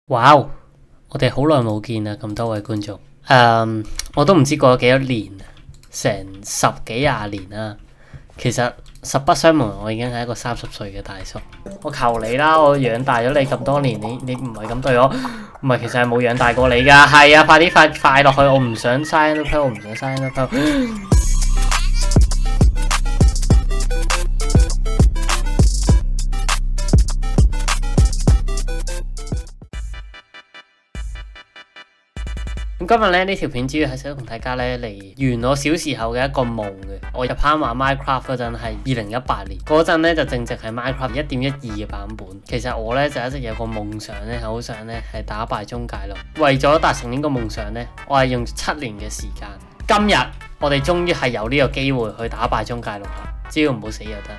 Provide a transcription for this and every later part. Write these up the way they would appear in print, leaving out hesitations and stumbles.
哇！我哋好耐冇見啦，咁多位觀眾。我都唔知過咗幾多年，成十幾廿年啦。其實實不相瞞，我已經係一個30歲嘅大叔。我求你啦，我養大咗你咁多年，你唔係咁對我，唔係其實係冇養大過你㗎。係啊，快啲快落去，我唔想嘥 energy，我唔想嘥 energy。咁今日咧呢條片主要係想同大家咧嚟圓我小時候嘅一個夢嘅。我入坑玩 Minecraft 嗰陣係2018年，嗰陣咧就正值係 Minecraft 1.12嘅版本。其實我咧就一直有個夢想咧，係好想咧係打敗中介龍。為咗達成呢個夢想咧，我係用7年嘅時間。今日我哋終於係有呢個機會去打敗中介龍啦，只要唔好死就得。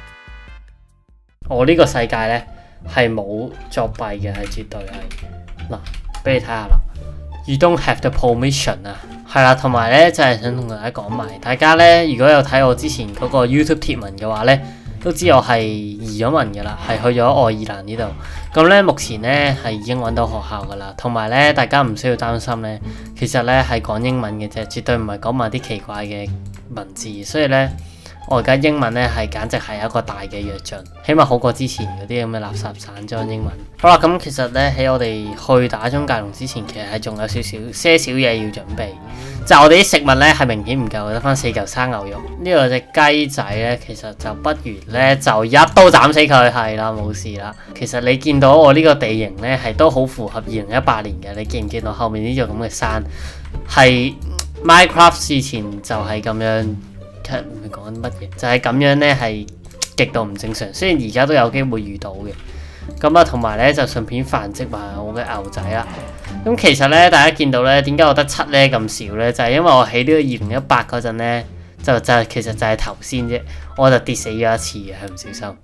我呢個世界咧係冇作弊嘅，係絕對係。嗱，俾你睇下啦。You don't have the permission 啊，係啦，同埋咧就係想同大家講埋，大家咧如果有睇我之前嗰個 YouTube 貼文嘅話咧，都知我係移咗民噶啦，係去咗愛爾蘭呢度。咁咧目前咧係已經揾到學校噶啦，同埋咧大家唔需要擔心咧，其實咧係講英文嘅啫，絕對唔係講埋啲奇怪嘅文字，所以咧我而家英文咧係簡直係一個大嘅躍進，起碼好過之前嗰啲咁嘅垃圾散裝英文。好啦，咁其實咧喺我哋去打中介龍之前，其實係仲有些少嘢要準備。就係我哋啲食物咧係明顯唔夠，得翻4嚿生牛肉。呢個隻雞仔咧，其實就不如咧就一刀斬死佢，係啦，冇事啦。其實你見到我呢個地形咧係都好符合2018年嘅，你見唔見到後面呢座咁嘅山係 Minecraft 之前就係咁樣。唔係講乜嘢，就係咁樣咧，係極度唔正常。雖然而家都有機會遇到嘅，咁啊，同埋咧就順便繁殖埋我嘅牛仔啦。咁其實咧，大家見到咧，點解我得7咧咁少咧？就係因為我喺呢個2018嗰陣咧，其實就係頭先啫，我就跌死咗一次嘅，係唔小心，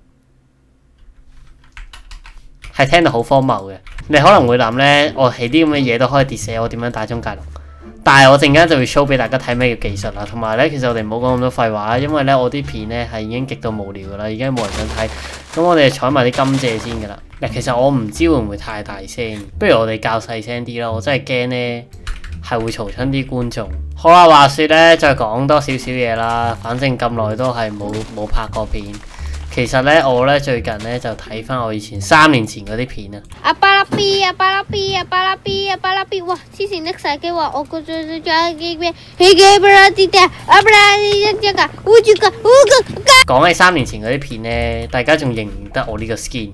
係聽到好荒謬嘅。你可能會諗咧，我喺啲咁嘅嘢都可以跌死，我點樣打中介龍？但係我陣間就會 show 俾大家睇咩叫技術啦，同埋咧，其實我哋唔好講咁多廢話啦，因為咧我啲片咧係已經極度無聊噶啦，已經冇人想睇。咁我哋就採埋啲甘蔗先噶啦。嗱，其實我唔知會唔會太大聲，不如我哋較細聲啲啦，我真係驚咧係會嘈親啲觀眾。好啦，話說咧，再講多少少嘢啦，反正咁耐都係冇拍過片。其實咧，我咧最近咧就睇翻我以前3年前嗰啲片啊。阿巴拉 B 啊，巴拉 B 啊，巴拉 B 啊，巴拉 B， 哇！之前拎晒機話我個最講起3年前嗰啲片咧，大家仲認唔認得我呢個 skin？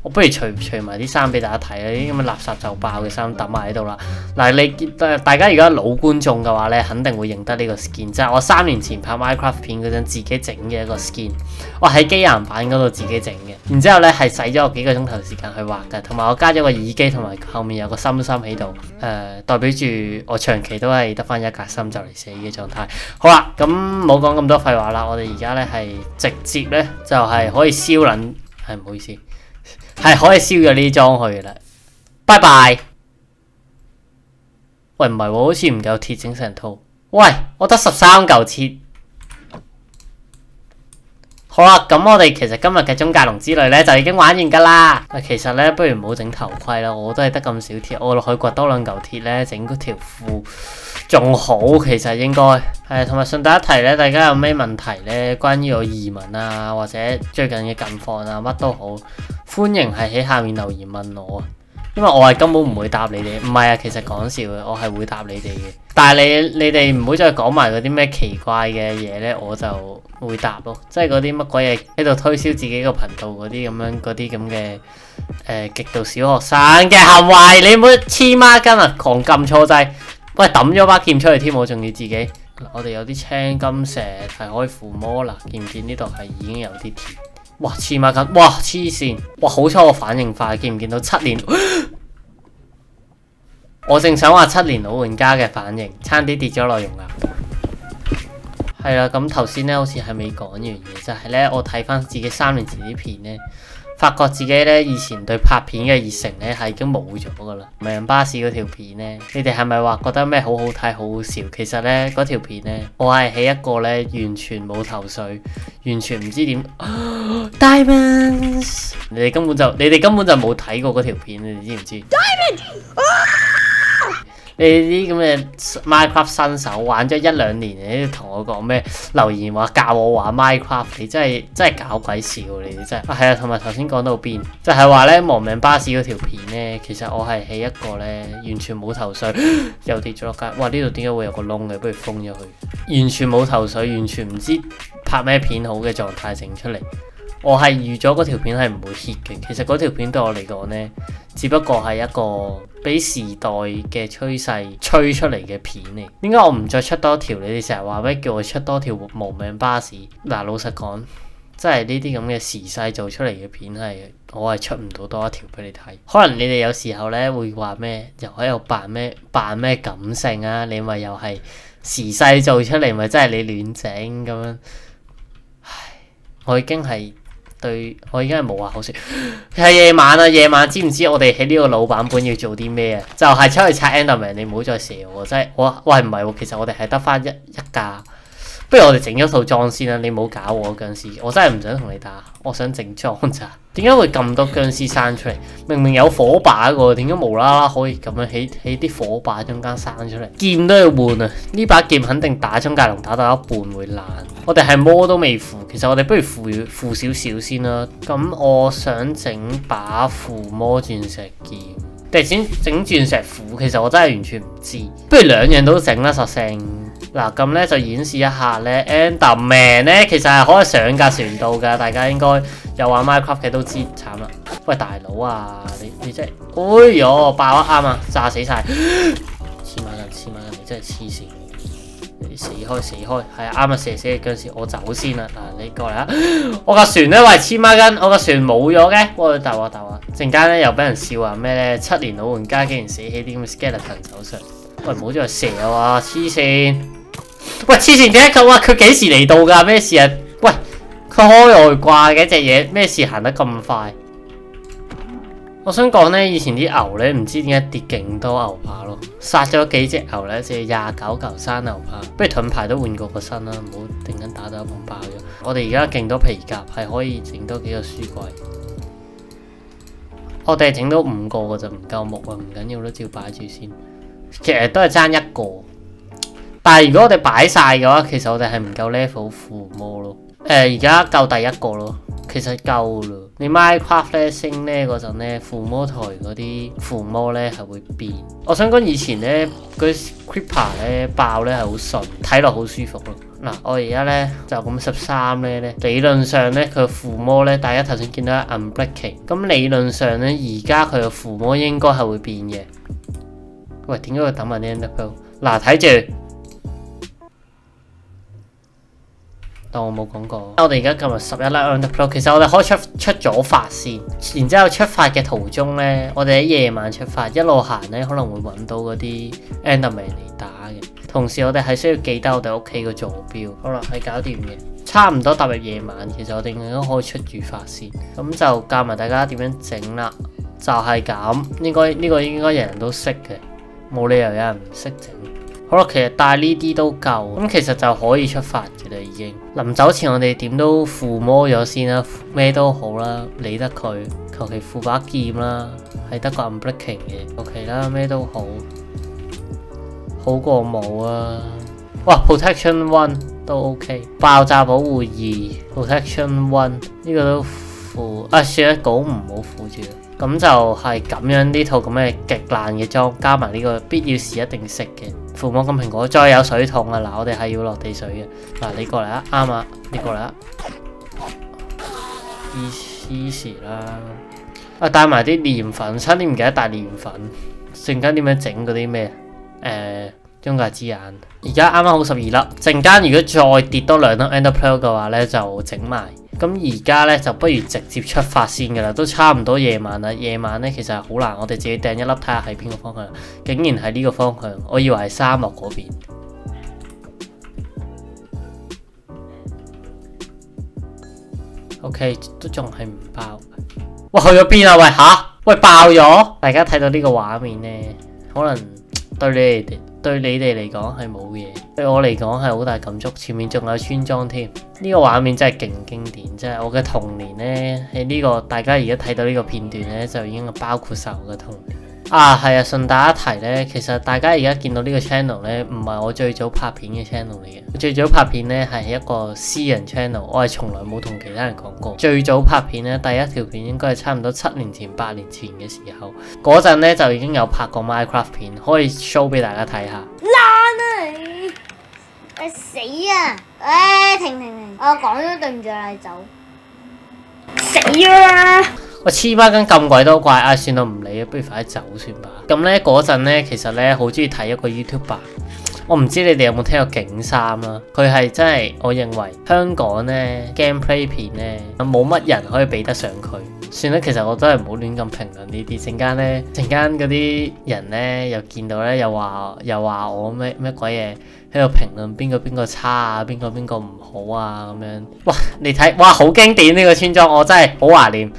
我不如除埋啲衫俾大家睇啦，啲咁嘅垃圾就爆嘅衫抌埋喺度啦。嗱，大家如果老觀眾嘅話咧，肯定會認得呢個 skin，就係我3年前拍 Minecraft 片嗰陣自己整嘅一個 skin。我喺機械人版嗰度自己整嘅，然之後咧係使咗我幾個鐘頭時間去畫嘅，同埋我加咗個耳機，同埋後面有個心喺度，代表住我長期都係得翻一格心就嚟死嘅狀態。好啦，咁冇講咁多廢話啦，我哋而家咧係直接咧就係可以燒撚，係唔好意思。係可以燒咗呢啲裝去嘅啦，拜拜。喂，唔係喎，好似唔夠鐵整成套。喂，我得13嚿鐵。好啦，咁我哋其實今日嘅中介龍之旅咧就已經玩完噶啦。其實咧，不如唔好整頭盔啦，我都係得咁少鐵，我落去掘多2嚿鐵咧，整嗰條褲仲好。其實應該係，同埋順帶一提咧，大家有咩問題咧，關於我移民啊，或者最近嘅近況啊，乜都好，歡迎係喺下面留言問我啊。因為我係根本唔會答你哋，唔係啊，其實講笑嘅，我係會答你哋嘅。但係你哋唔好再講埋嗰啲咩奇怪嘅嘢咧，我就會答咯。即係嗰啲乜鬼嘢喺度推銷自己個頻道嗰啲咁嘅極度小學生嘅行為，你唔好黐孖筋啊！狂撳錯掣，喂，抌咗把劍出去添，我仲要自己。我哋有啲青金石係可以附魔啦，見唔見呢度係已經有啲鐵？哇，黐孖筋！哇，黐線！哇，好彩我反應快，見唔見到7年？我正想話7年老玩家嘅反應，差啲跌咗內容啦。係啦，咁頭先咧好似係未講完嘅，就係咧我睇翻自己3年前啲片咧，發覺自己咧以前對拍片嘅熱誠咧係已經冇咗噶啦。迷人巴士嗰條片咧，你哋係咪話覺得咩好好睇、好好笑？其實咧嗰條片咧，我係喺一個咧完全冇頭緒、完全唔知點 Diamonds 你哋根本就冇睇過嗰條片，你哋知唔知？你哋啲咁嘅 Minecraft 新手玩咗1-2年，你同我講咩留言話教我玩 Minecraft， 你真係搞鬼笑，你哋真係。係啊，同埋頭先講到邊，就係話咧亡命巴士嗰條片咧，其實我係喺一個咧完全冇頭緒，又跌咗落街。哇！呢度點解會有個窿嘅？不如封咗佢。完全冇頭緒，完全唔知拍咩片好嘅狀態整出嚟。我係預咗嗰條片係唔會 hit 嘅。其實嗰條片對我嚟講呢，只不過係一個俾時代嘅趨勢吹出嚟嘅片嚟。點解我唔再出多條？你哋成日話咩叫我出多條亡命巴士？嗱，老實講，真係呢啲咁嘅時勢做出嚟嘅片係，我係出唔到多一條俾你睇。可能你哋有時候呢會話咩，又喺度扮咩感性啊？你咪又係時勢做出嚟，咪真係你亂整咁樣。唉，我已經係無話好説。係夜晚啊，夜晚知唔知我哋喺呢個老版本要做啲咩啊？就係出去拆 Enderman， 你唔好再射我，真係喂唔係喎，其實我哋係得翻一架。不如我哋整咗套裝先啦，你唔好搞我僵屍，我真係唔想同你打，我想整裝咋。點解會咁多僵屍生出嚟？明明有火把嘅，點解無啦啦可以咁樣喺啲火把中間生出嚟？劍都要換啊！呢把劍肯定打中界龍打到一半會爛。我哋係魔都未附，其實我哋不如附少少先啦。咁我想整把附魔鑽石劍，定係先整鑽石斧？其實我真係完全唔知。不如兩樣都整啦，索性。嗱，咁咧就演示一下咧 Enderman 咧，其實係可以上架船度㗎，大家應該有玩 Minecraft 嘅都知。慘啦！喂，大佬啊，你真係，哎呦爆啊！啱啊，炸死晒！黐孖筋，你真係黐線！你死開，係啊，啱啊，射死嘅僵屍，我走先啦。嗱，你過嚟啊！我架船咧，喂，黐孖筋，我架船冇咗嘅，喂，大鑊！陣間咧又俾人笑話咩咧？7年老玩家竟然死喺啲咁嘅 skeleton 手上，喂，唔好再射啊！黐線！喂，黐線點解佢幾時嚟到㗎？咩事啊？喂，佢開外掛嘅隻嘢，咩事行得咁快？我想講呢，以前啲牛呢，唔知點解跌勁多牛扒咯，殺咗幾隻牛呢，即係29嚿生牛扒。不如盾牌都換過個身啦，唔好突然間打到一半爆咗。我哋而家勁多皮甲，係可以整多幾個書櫃。我哋係整到5個嘅就唔夠木啊，唔緊要都照擺住先。其實都係爭1個。但係如果我哋擺晒嘅話，其實我哋係唔夠 level 附魔咯。而家夠第1個咯，其實夠啦。你 Minecraft 咧升咧嗰陣咧，附魔台嗰啲附魔咧係會變。我想講以前咧嗰啲 Creeper 咧爆咧係好順，睇落好舒服咯。嗱，我而家咧就咁13咧，理論上咧佢嘅附魔咧，大家頭先見到 Unbreaking， 咁理論上咧而家佢嘅附魔應該係會變嘅。喂，點解會等埋啲 Enderpearl？ 嗱，睇住。當我冇講過，我哋而家今日11粒 Enderpearl， 其實我哋可以出咗發先，然之後出發嘅途中呢，我哋喺夜晚出發，一路行呢可能會揾到嗰啲 Enderman 嚟打嘅。同時我哋係需要記得我哋屋企個坐標。好啦，係搞掂嘅，差唔多踏入夜晚，其實我哋應該可以出住發先。咁就教埋大家點樣整啦，就係咁。呢個應該人人都識嘅，冇理由有人唔識整。好啦，其實帶呢啲都夠，咁其實就可以出發嘅啦，已經。臨走前我哋點都附魔咗先啦，咩都好啦，理得佢，求其附把劍啦，係得個 Unbreaking 嘅 ，OK 啦，咩都好，好過冇啊。哇 ，Protection 1都 OK， 爆炸保護2 ，Protection 1呢個都附，啊算啦，稿唔好附住。咁就係咁樣呢套咁嘅極爛嘅裝，加埋呢個必要時一定食嘅附魔金蘋果，再有水桶啊！嗱，我哋係要落地水嘅。嗱，你過嚟啊，啱啊，你過嚟啊 ，easy 啦。啊，帶埋啲澱粉，差啲唔記得帶澱粉。陣間點樣整嗰啲咩？中介之眼。而家啱啱好12粒，陣間如果再跌多2粒 Enderpearl 嘅話咧，就整埋。咁而家咧就不如直接出發先㗎啦，都差唔多夜晚啦。夜晚咧其實係好難，我哋自己掟一粒睇下喺邊個方向，竟然係呢個方向，我以為係沙漠嗰邊。OK， 都仲係唔爆。哇，去咗邊啊？喂吓？喂爆咗！大家睇到呢個畫面咧，可能對對你哋嚟講係冇嘢，對我嚟講係好大感觸。前面仲有村莊添，呢個畫面真係勁經典，即係我嘅童年呢，喺呢個大家而家睇到呢個片段呢，就已經包括晒我嘅童年。啊，係啊，順帶一提呢，其實大家而家見到呢個 channel 呢，唔係我最早拍片嘅 channel 嚟嘅。最早拍片呢係一個私人 channel，我係從來冇同其他人講過。最早拍片呢，第一條片應該係差唔多7年前、8年前嘅時候，嗰陣呢就已經有拍過 Minecraft 片，可以 show 俾大家睇下。爛啊你！死啊！停！我講咗對唔住你走。死啊！我黐孖筋咁鬼多怪，啊算啦唔理啊，不如快啲走算吧。咁呢嗰陣呢，其實呢好中意睇一個 YouTuber， 我唔知你哋有冇聽過景三啦，佢係真係我認為香港呢 gameplay 片呢冇乜人可以比得上佢。算啦，其實我都係唔好亂咁評論呢啲，陣間嗰啲人呢又見到呢又話我咩鬼嘢喺度評論邊個差啊，邊個唔好啊咁樣。哇，你睇哇好經典呢個村莊，我真係好懷念。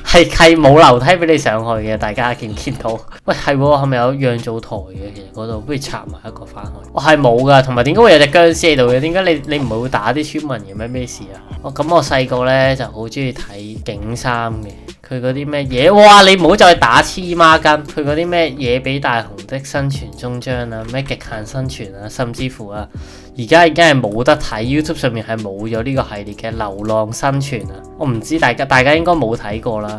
係冇樓梯俾你上去嘅，大家見唔見到？喂，係喎，係咪有釀造台嘅？其實嗰度不如插埋一個翻去。我係冇噶，同埋點解會有隻僵屍喺度嘅？點解你唔係會打啲村民嘅咩事啊？咁我細個咧就好中意睇景三嘅，佢嗰啲咩嘢？哇！你唔好再打黐孖筋，佢嗰啲咩野比大雄的生存終章啊，咩極限生存啊，甚至乎啊，而家已經係冇得睇 YouTube 上面係冇咗呢個系列嘅流浪生存啊！我唔知大家應該冇睇過啦。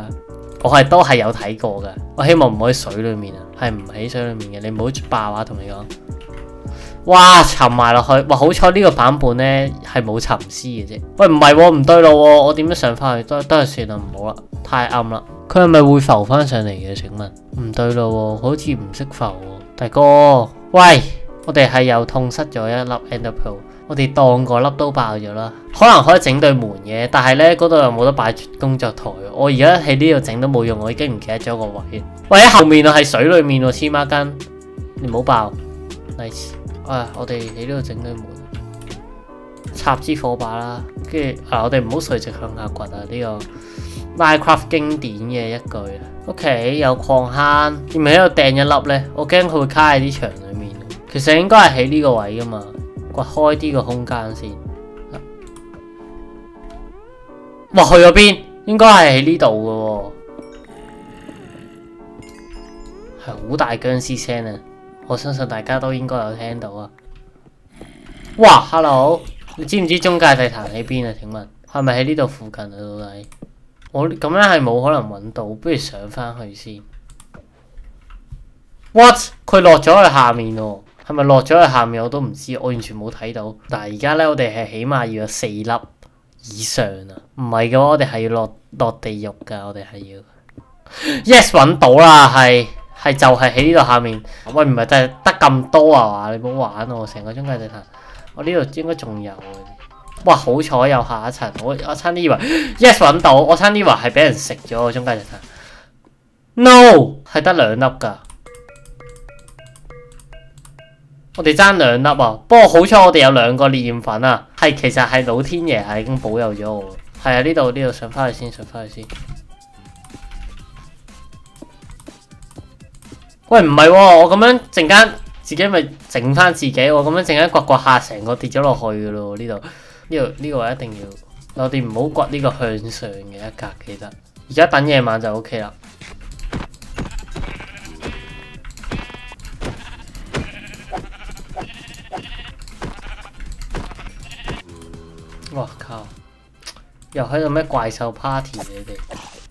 我都係有睇過㗎，我希望唔可以水裡面啊，係唔喺水裡面嘅，你唔好爆啊！同你講，哇沉埋落去，哇好彩呢個版本呢係冇沉屍嘅啫。喂唔係喎，唔對路喎，我點樣上翻去？都係算啦，唔好啦，太暗啦。佢係咪會浮翻上嚟嘅？請問唔對路喎，好似唔識浮喎，大哥，喂，我哋係又痛失咗一粒 Ender Pearl。我哋當個粒都爆咗啦，可能可以整對門嘅，但係呢嗰度又冇得擺工作台。我而家喺呢度整都冇用，我已經唔記得咗個位。喂，喺後面啊，係水裡面喎，黐孖筋，你唔好爆 ，nice。我哋喺呢度整對門，插支火把啦，跟住我哋唔好垂直向下掘啊！呢個 Minecraft 經典嘅一句。OK， 有礦坑，你咪喺度掟一粒呢？我驚佢會卡喺啲牆裡面。其實應該係喺呢個位噶嘛。掘開啲個空間先，哇去咗邊？應該係喺呢度嘅喎，係好大僵屍聲啊！我相信大家都應該有聽到啊！哇 ，hello， 你知唔知中介地壇喺邊啊？請問係咪喺呢度附近啊？到底我咁樣係冇可能揾到，不如上翻去先。What？ 佢落咗去下面喎。係咪落咗去下面我都唔知，我完全冇睇到。但係而家咧，我哋係起碼要有4粒以上啊！唔係嘅話，我哋係要落地獄㗎，我哋係要。Yes， 揾到啦，係就係喺呢度下面。喂，唔係真係得咁多啊嘛？你唔好玩我成個中介地壇，我呢度應該仲有。哇，好彩有下一層，我差啲以為 Yes 揾到，我差啲以為係俾人食咗個中介地壇。No， 係得2粒㗎。我哋爭2粒啊！不過好彩我哋有2個烈焰粉啊，其實係老天爺係已經保佑咗我。係啊，呢度上翻去先，上翻去先。喂，唔係喎，我咁樣陣間自己咪整翻自己，我咁樣陣間掘下成個跌咗落去噶咯。呢個位一定要，我哋唔好掘呢個向上嘅一格，記得。而家等夜晚就 OK 啦。哇靠！又喺度咩怪獸 party 你哋？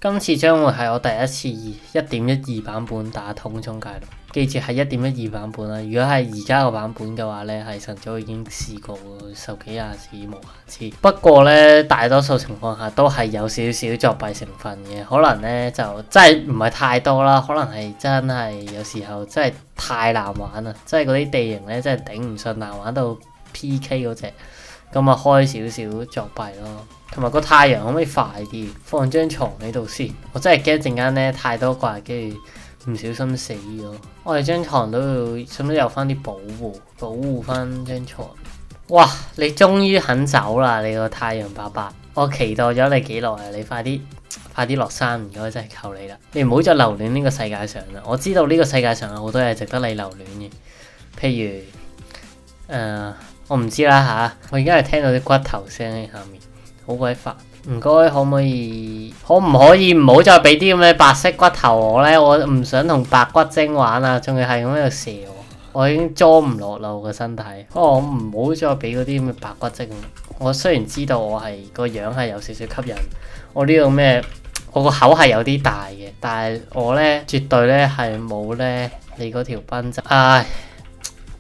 今次將會係我第一次1.12版本打通中介咯。記住係1.12版本啦。如果係而家個版本嘅話呢，係晨早已經試過10幾20次無限次。不過呢，大多數情況下都係有少少作弊成分嘅。可能呢就真係唔係太多啦。可能係真係有時候真係太難玩啦。即係嗰啲地形呢，真係頂唔順，難玩到 PK 嗰隻。咁啊，開少少作弊咯，同埋個太陽可唔可以快啲？放張床喺度先，我真係驚陣間咧太多怪，跟住唔小心死咗。我哋張床都要，使唔使有翻啲保護翻張床？哇！你終於肯走啦，你個太陽伯伯，我期待咗你幾耐啊！你快啲落山，唔該，真係求你啦！你唔好再留戀呢個世界上啦。我知道呢個世界上有好多嘢值得你留戀嘅。譬如我唔知啦吓，我而家係聽到啲骨頭聲喺下面，好鬼煩。唔該，可唔可以唔好再俾啲咁嘅白色骨頭我咧？我唔想同白骨精玩啊，仲要係咁喺度射我已經裝唔落啦我個身體。我唔好再俾嗰啲咁嘅白骨精。我雖然知道我係個樣係有少少吸引，我呢個咩？我個口係有啲大嘅，但係我咧絕對咧係冇咧你嗰條賓仔。唉，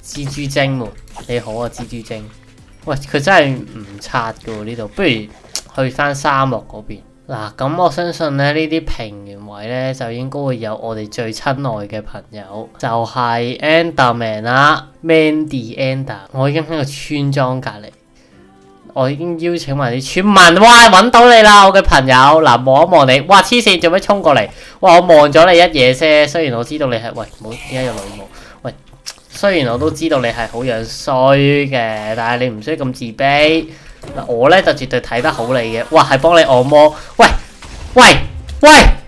蜘蛛精們你好啊，蜘蛛精。喂，佢真係唔刷噶喎呢度，不如去翻沙漠嗰邊。嗱，咁我相信咧呢啲平原位咧就應該會有我哋最親愛嘅朋友，就係 Enderman 啦 ，Mandy Ender。我已經喺個村莊隔離。我已經邀請埋啲村民，哇！揾到你啦，我嘅朋友。嗱，望一望你，哇！黐線，做咩衝過嚟？哇！我望咗你一嘢啫。雖然我知道你係，喂，冇點解有女巫？喂，雖然我都知道你係好樣衰嘅，但係你唔需要咁自卑。嗱，我咧就絕對睇得好你嘅。哇，係幫你按摩。喂，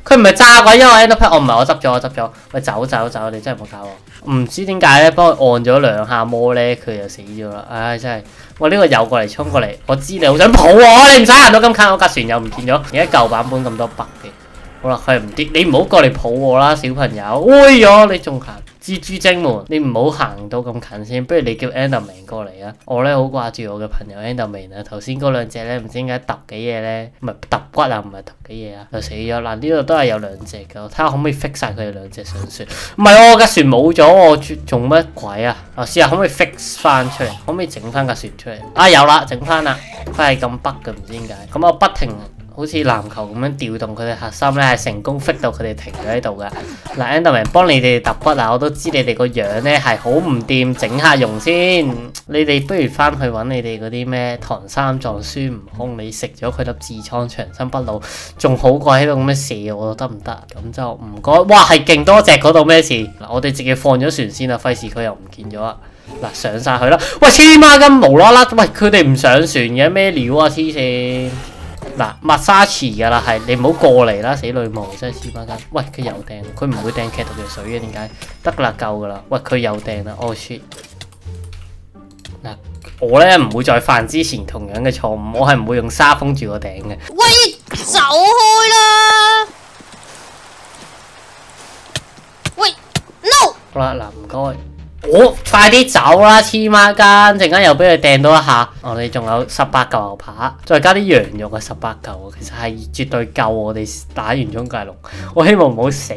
佢唔係炸鬼，因為 Enderpet，唔係我執咗。喂，走，你真係冇搞我。唔知點解咧，幫佢按咗2下摩咧，佢就死咗啦。唉，真係。我呢個又過嚟衝過嚟，我知你好想抱我，你唔使行到咁近，我架船又唔見咗。而家舊版本咁多 bug 嘅，好啦，佢唔跌，你唔好過嚟抱我啦，小朋友。哎唷，你仲行？蜘蛛精們，你唔好行到咁近先，不如你叫 Enderman 過嚟啊！我咧好掛住我嘅朋友 Enderman 啊，頭先嗰2隻咧唔知點解揼幾嘢咧，唔係揼骨啊，唔係揼幾嘢啊，就死咗。嗱，呢度都係有2隻㗎，睇下可唔可以 fix 晒佢哋2隻上船。唔係我架船冇咗，我做乜鬼啊？試下可唔可以 fix 翻出嚟？可唔可以整翻架船出嚟？啊，有啦，整翻啦，佢係咁 bug 嘅，唔知點解。咁我不停好似籃球咁樣調動佢哋核心咧，係成功 fix 到佢哋停咗喺度嘅。嗱 ，Enderman 幫你哋揼骨啊！我都知你哋個樣咧係好唔掂，整下容先。你哋不如翻去揾你哋嗰啲咩唐三藏孫悟空，你食咗佢粒痔瘡長生不老，仲好過喺度咁樣射我，得唔得？咁就唔該。哇，係勁多隻嗰度咩事？嗱，我哋直接放咗船先啦，費事佢又唔見咗啊！嗱，上晒去啦！喂，黐孖筋無啦啦，喂，佢哋唔上船嘅咩料啊？黐線！嗱，抹沙池㗎啦，係你唔好過嚟啦，死女巫真係黐孖筋。喂，佢又掟，佢唔會掟劇毒藥水嘅，點解？得啦，夠㗎啦。喂，佢又掟啦，oh shit！嗱，我咧唔會再犯之前同樣嘅錯誤，我係唔會用沙封住個頂嘅。喂，走開啦！喂 ，no！ 好啦，嗱，唔該。快啲走啦，黐孖筋！陣間又俾佢掟到一下。我哋仲有18嚿牛扒，再加啲羊肉嘅18嚿，其實係絕對夠我哋打完中介龍。我希望唔好死，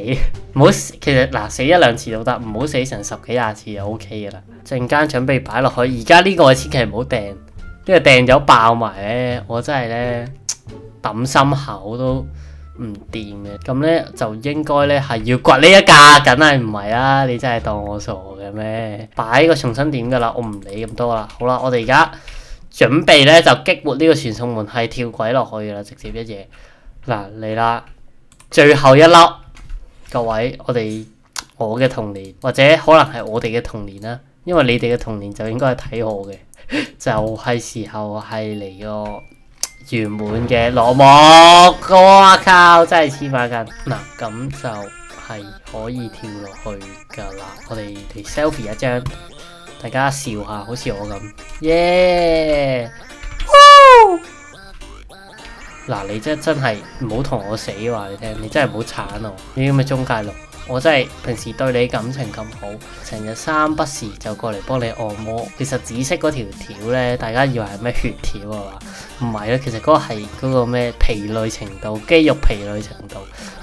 唔好死。其實嗱，死1、2次都得，唔好死成10幾20次就 OK 噶啦。陣間準備擺落去，而家呢個千祈唔好掟，呢個掟咗爆埋咧，我真係咧揼心口都唔掂嘅。咁咧就應該咧係要掘呢一架，梗係唔係啦？你真係當我傻嘅咩？擺個重新點噶啦，我唔理咁多啦。好啦，我哋而家準備咧就激活呢個傳送門，係跳軌落去噶啦，直接一嘢。嗱，嚟啦，最後一粒，各位，我嘅童年，或者可能係我哋嘅童年啦，因為你哋嘅童年就應該係睇我嘅，就係時候係嚟個圓滿嘅落幕。哇靠，真係黐孖筋。嗱，咁就係可以跳落去噶啦。我哋嚟 selfie 一張，大家笑下，好似我咁。耶！嗱，你真係唔好同我死話你聽，你真係唔好鏟我。呢啲咁嘅中介龍，我真係平時對你感情咁好，成日3不時就過嚟幫你按摩。其實紫色嗰條條咧，大家以為係咩血條啊嘛？唔係咯，其實嗰個係嗰個咩疲累程度，肌肉疲累程度。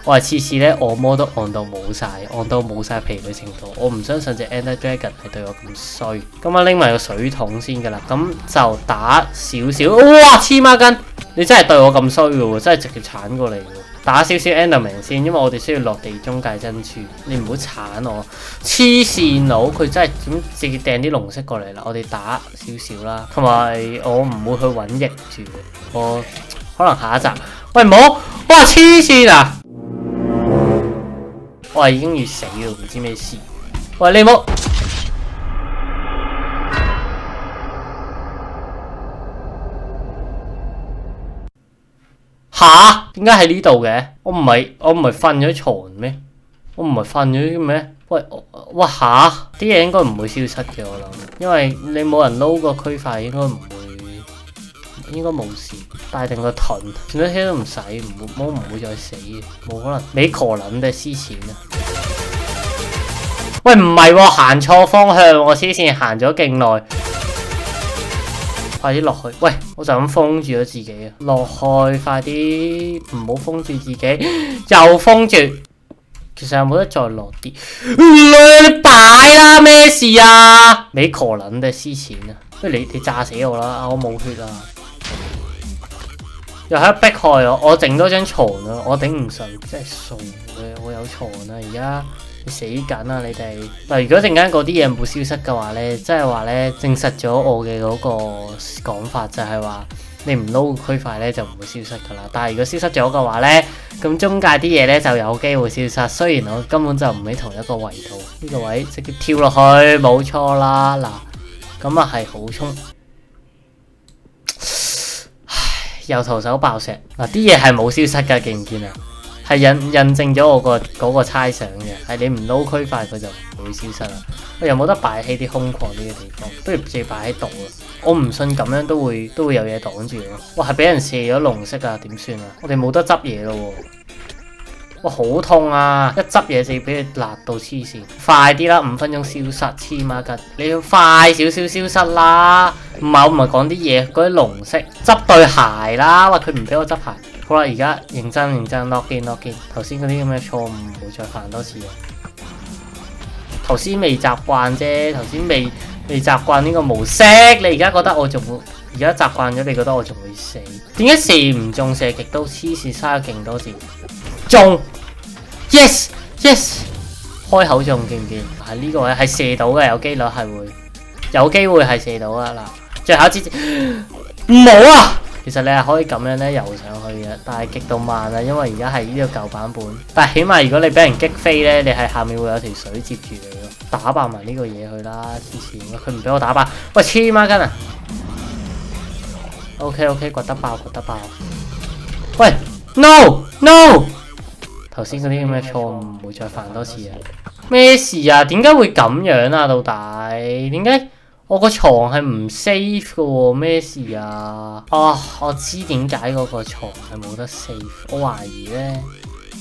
我係次次咧按摩都按到冇晒，按到冇晒疲累程度。我唔相信隻 Ender Dragon 係對我咁衰。咁我拎埋個水桶先噶啦，咁就打少少。哇，黐孖筋！你真係對我咁衰嘅喎，真係直接鏟過嚟喎。打少少 Enderman 先，因為我哋需要落地中介珍珠。你唔好鏟我，黐線佬！佢真係點直接掟啲龍色過嚟啦。我哋打少少啦，同埋我唔會去揾翼住嘅。我可能下一集。喂，唔好！哇，黐線啊！我係已經要死啦，唔知咩事。喂，你唔好！吓？點解喺呢度嘅？我唔係瞓咗床咩？我唔係瞓咗咩？喂，哇吓！啲嘢應該唔會消失嘅，我諗，因為你冇人撈個區塊，應該唔會，應該冇事。帶定個盾，轉咗車都唔使，唔會再死嘅，冇可能。你可能嘅黐錢啊！喂，唔係喎，行錯方向，我黐線行咗勁耐。快啲落去！喂，我就咁封住咗自己啊！落去，快啲，唔好封住自己，又封住。其實有冇得再落啲？你擺啦，咩事啊？你可能嘅黐錢啊！不如你炸死我啦！我冇血啊！又喺度逼害我整多張床啊！我頂唔順，真係傻嘅！我有床啊！而家你死緊啊！你哋嗱，如果陣間嗰啲嘢冇消失嘅話咧，即係話咧證實咗我嘅嗰個講法，就係話你唔撈區塊咧就唔會消失噶啦。但係如果消失咗嘅話咧，咁中介啲嘢咧就有機會消失。雖然我根本就唔喺同一個維度，呢個位直接跳落去，冇錯啦。嗱，咁啊係好衝。又徒手爆石嗱，啲嘢係冇消失㗎，見唔見啊？係印證咗我嗰個猜想嘅，係你唔撈區塊佢就唔會消失啦。我又冇得擺喺啲空曠啲嘅地方，不如直接擺喺度啦。我唔信咁樣都會有嘢擋住咯。哇，係俾人射咗龍色啊，點算啊？我哋冇得執嘢咯喎。哇，好痛啊！一執嘢就俾佢辣到黐線，快啲啦！5分鐘消失，黐孖筋！你要快少少消失啦！唔係我唔係講啲嘢，嗰啲龍色執對鞋啦！哇，佢唔俾我執鞋。好啦，而家認真 lock in。頭先嗰啲咁嘅錯誤唔會再犯多次啊！頭先未習慣啫，頭先未習慣呢個模式。你而家覺得我仲會？而家習慣咗，你覺得我仲會死？點解射唔中射極都黐線，嘥咗勁多次？中 yes 開口中，見唔見？係呢個位係射到嘅，有機率係會有機會係射到啊！嗱，最後一支唔好啊！其實你係可以咁樣咧游上去嘅，但係極度慢啊，因為而家係呢個舊版本。但係起碼如果你俾人擊飛咧，你係下面會有條水接住你咯。打爆埋呢個嘢去啦！之前佢唔俾我打爆，喂黐孖筋啊 ！OK， 掘得爆！喂 no！頭先嗰啲咁嘅錯誤唔會再犯多次啊！咩事啊？點解會咁樣啊？到底點解我個床係唔 safe 嘅喎？咩事啊？我知點解嗰個床係冇得 save。我懷疑咧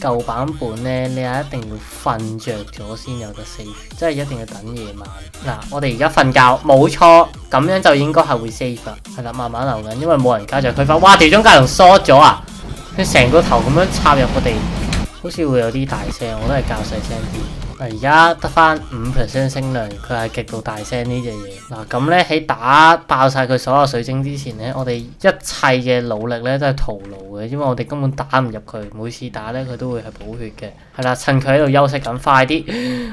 舊版本咧，你係一定要瞓着咗先有得 save，即係一定要等夜晚。嗱，我哋而家瞓覺冇錯，咁樣就應該係會 save 啦。係啦，慢慢流緊，因為冇人加著區塊。哇！條中介龍 short 咗啊！佢成個頭咁樣插入個地。好似會有啲大聲，我都係較細聲啲。嗱，而家得翻5% 聲量，佢係極度大聲呢隻嘢。嗱，咁咧喺打爆晒佢所有水晶之前咧，我哋一切嘅努力咧都係徒勞嘅，因為我哋根本打唔入佢。每次打咧佢都會係補血嘅。係啦，趁佢喺度休息緊，快啲！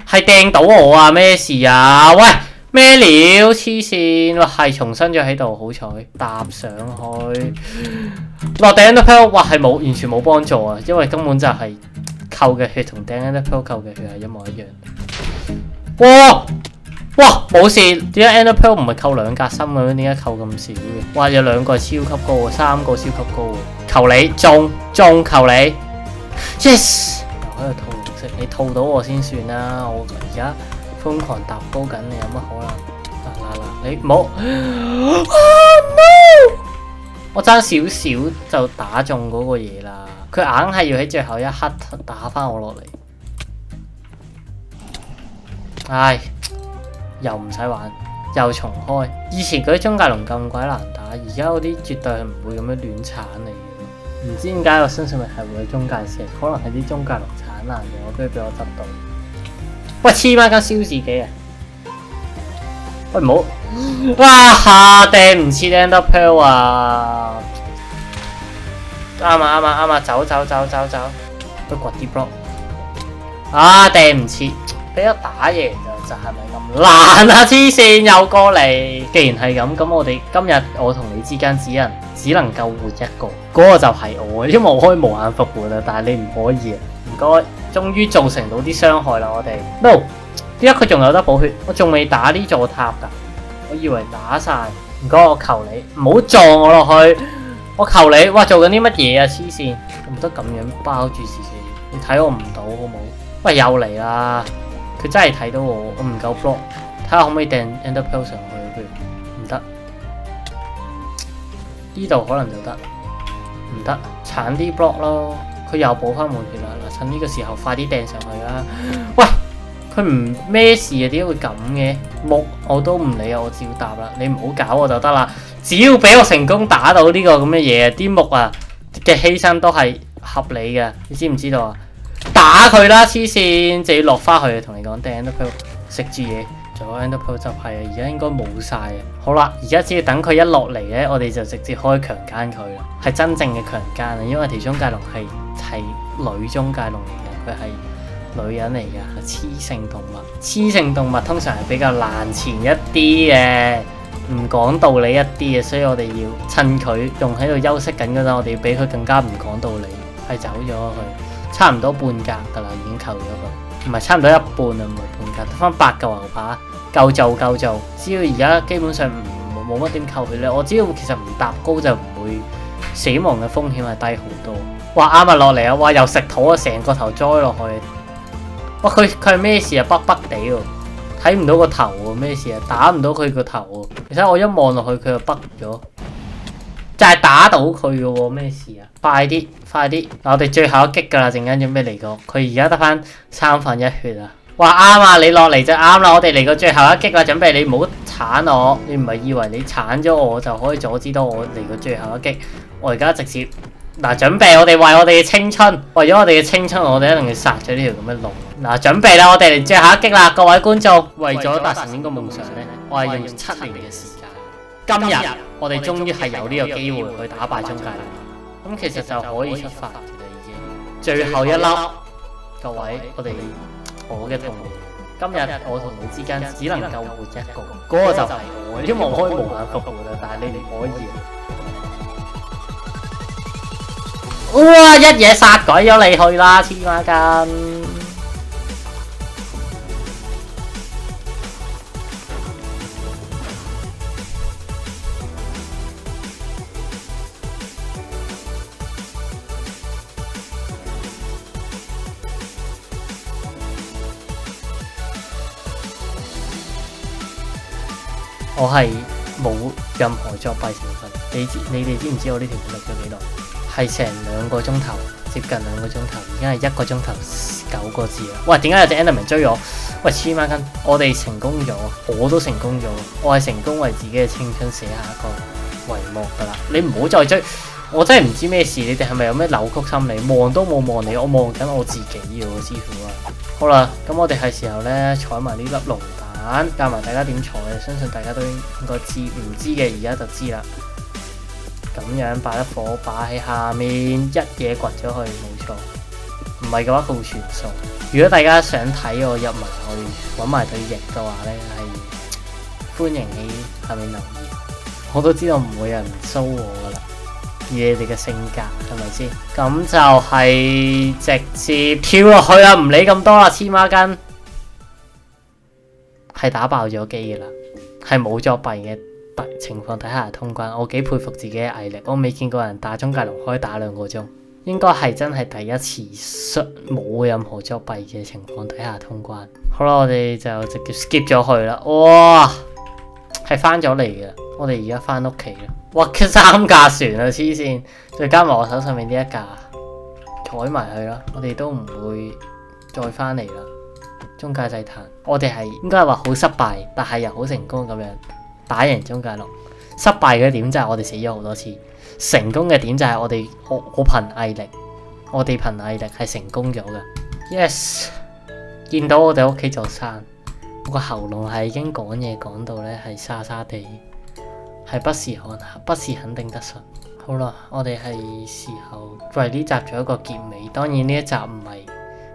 係掟到我啊！咩事啊？喂，咩料？黐線！哇，係重新咗喺度，好彩搭上去落頂都 pearl， 哇，係冇完全冇幫助啊！因為根本就係、扣嘅血同掟 Ender Pearl 扣嘅血係一模一樣。哇，冇事。點解 Ender Pearl 唔係扣2格心咁樣？點解扣咁少嘅？哇，有2個係超級高喎，3個超級高喎。求你中，求你 yes！ 又喺度套龍色，你套到我先算啦。我而家瘋狂搭高緊，你有乜可能？嗱，你唔好no！ 我爭少少就打中嗰個嘢啦。佢硬係要喺最後一刻打翻我落嚟，唉，又唔使玩，又重開。以前嗰啲中介龍咁鬼難打，而家嗰啲絕對係唔會咁樣亂鏟嚟嘅。唔知點解我相信係會有中介石，可能係啲中介龍鏟爛咗，跟住俾我執到。喂，黐孖筋燒自己啊！喂，唔好，哇，掟唔切 Ender Pearl 啊！啱啊！走，都掘啲 block。掟唔切，俾我打贏就係咪咁難啊？黐線又過嚟。既然係咁，我哋今日我同你之間只能夠活一個，嗰個就係我，因為我可以無限復活啦，但係你唔可以啊。唔該，終於造成到啲傷害啦，我哋。No， 點解佢仲有得補血？我仲未打呢座塔㗎，我以為打晒。唔該，我求你唔好撞我落去。我求你，哇！做緊啲乜嘢啊？黐線，唔得咁樣包住自己。你睇我唔到好冇？喂，又嚟啦！佢佢真係睇到我唔夠 block， 睇下可唔可以掟 Ender Pearl 上去，不如唔得。呢度可能就得，唔得，鏟啲 block 咯。佢又補翻滿血啦，嗱，趁呢個時候快啲掟上去啦。喂，佢唔咩事啊？點解會咁嘅？木我都唔理啊，我照答啦。你唔好搞我就得啦。只要俾我成功打到呢個咁嘅嘢，啲木啊嘅犧牲都係合理嘅，你知唔知道啊？打佢啦，黐線，就要落翻去同你講掟 Ender Pearl 食住嘢。仲有 Ender Pearl 就係啊，而家應該冇晒啊。好啦，而家只要等佢一落嚟咧，我哋就直接可以強姦佢啦，係真正嘅強姦啊！因為條中介龍係女中介龍嚟嘅，佢係女人嚟嘅，係雌性動物。雌性動物通常係比較難纏一啲嘅，唔講道理一啲嘅，所以我哋要趁佢仲喺度休息緊嗰陣，我哋要俾佢更加唔講道理，係走咗佢，差唔多半格㗎啦，已經扣咗佢，唔係差唔多一半啊，唔係半格，得翻8嚿牛扒。夠做，只要而家基本上冇乜點扣血咧，我只要其實唔搭高就唔會死亡嘅風險係低好多。哇啱啊落嚟啊！哇又食土啊，成個頭栽落去。哇佢係咩事啊？北北地喎，睇唔到個頭喎，咩事啊？打唔到佢個頭喎。其實我一望落去佢就北咗，就係打到佢嘅喎，咩事啊？快啲！嗱我哋最後一擊㗎啦，陣間準備嚟過。佢而家得翻1/3血啊！哇啱啊！你落嚟就啱啦，我哋嚟個最後一擊啦，準備你唔好鏟我，你唔係以為你鏟咗我就可以阻止到我嚟個最後一擊，我而家直接嗱準備，我哋為我哋嘅青春，為咗我哋嘅青春，我哋一定要殺咗呢條咁嘅龍。嗱準備啦，我哋嚟最後一擊啦，各位觀眾，為咗達成呢個夢想呢，我係用7年嘅時間，今日我哋終於係有呢個機會去打敗中介龍，咁其實就可以出發嘅啦已經，最後一粒，各位我哋。我嘅同僚，今日我同你之間只能夠活一個，嗰個就係我，因為我可以無限復活啦，但係你哋可以。哇！一嘢殺鬼咗你去啦，黐孖筋！我係冇任何作弊成分，你哋知唔知我呢條力咗幾耐？係成2個鐘頭，接近2個鐘頭，而家係1個鐘頭9個字啦。喂，點解有隻 Enderman 追我？喂，黐孖筋！我哋成功咗，我都成功咗，我係成功為自己嘅青春寫下一個遺幕噶啦。你唔好再追，我真係唔知咩事，你哋係咪有咩扭曲心理？望都冇望你，我望緊我自己喎，師傅啊！好啦，咁我哋係時候咧採埋呢粒龍蛋，教埋大家點採，相信大家都應該知，唔知嘅而家就知啦。咁樣擺粒火把喺下面，一嘢掘咗去，冇錯。唔係嘅話佢會全數。如果大家想睇我入埋去揾埋對翼嘅話咧，係歡迎喺下面留言。我都知道唔會有人騷我噶啦，以你哋嘅性格係咪先？咁就係直接跳落去啦，唔理咁多啦，黐孖筋。係打爆咗機嘅啦，係冇作弊嘅情況底下通關，我幾佩服自己嘅毅力。我未見過人打中介龍可以打2個鐘，應該係真係第一次冇任何作弊嘅情況底下通關。好啦，我哋就直接 skip 咗去啦。哇，係翻咗嚟嘅，我哋而家翻屋企啦。哇，3架船啊，黐線！再加埋我手上面呢一架，採埋去啦。我哋都唔會再翻嚟啦。中介祭壇，我哋係應該係話好失敗，但係又好成功咁樣打贏中介龍。失敗嘅點就係我哋死咗好多次，成功嘅點就係我哋好憑毅力，我哋憑毅力係成功咗嘅。Yes， 見到我哋屋企座山，我個喉嚨係已經講嘢講到咧係沙沙地，係不是肯定得順。好啦，我哋係時候為呢集做一個結尾。當然呢一集唔係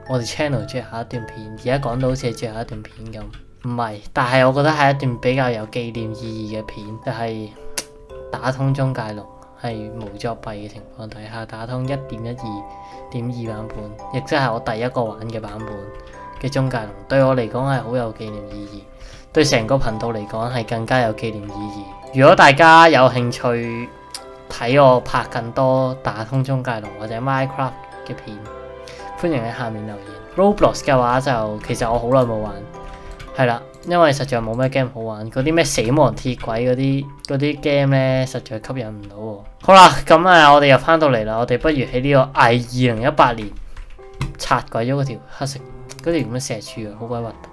我哋 channel 最後一段片，而家講到好似係最後一段片咁，唔係，但係我覺得係一段比較有紀念意義嘅片，就係打通中介龍，係無作弊嘅情況底下打通 1.12.2 版本，亦即係我第一個玩嘅版本嘅中介龍，對我嚟講係好有紀念意義，對成個頻道嚟講係更加有紀念意義。如果大家有興趣睇我拍更多打通中介龍或者 Minecraft 嘅片，歡迎喺下面留言。Roblox 嘅話就其實我好耐冇玩，係啦，因為實在冇咩 game 好玩，嗰啲咩死亡鐵軌嗰啲 game 咧，實在吸引唔到我。好啦，咁啊，我哋又翻到嚟啦，我哋不如喺呢個偽2018年拆鬼咗嗰條黑色嗰條咁嘅石柱啊，好鬼核突。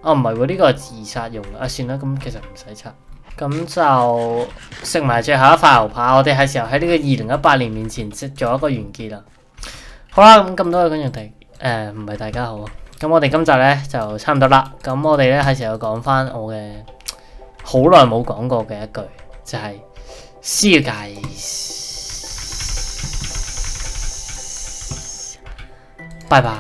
哦，唔係喎，呢個係自殺用嘅。算啦，咁其實唔使拆。咁就食埋最後一塊牛扒，我哋係時候喺呢個2018年面前做一個完結啦。好啦，咁多位觀眾唔係大家好，咁我哋今集咧就差唔多啦。咁我哋咧係時候講翻我嘅好耐冇講過嘅一句，就係 See you guys，拜拜。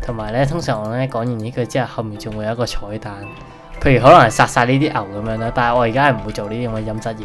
同埋咧，通常我咧講完呢句之後，後面仲會有一個彩蛋，譬如可能係殺晒呢啲牛咁樣啦。但係我而家係唔會做呢啲咁嘅陰質嘢。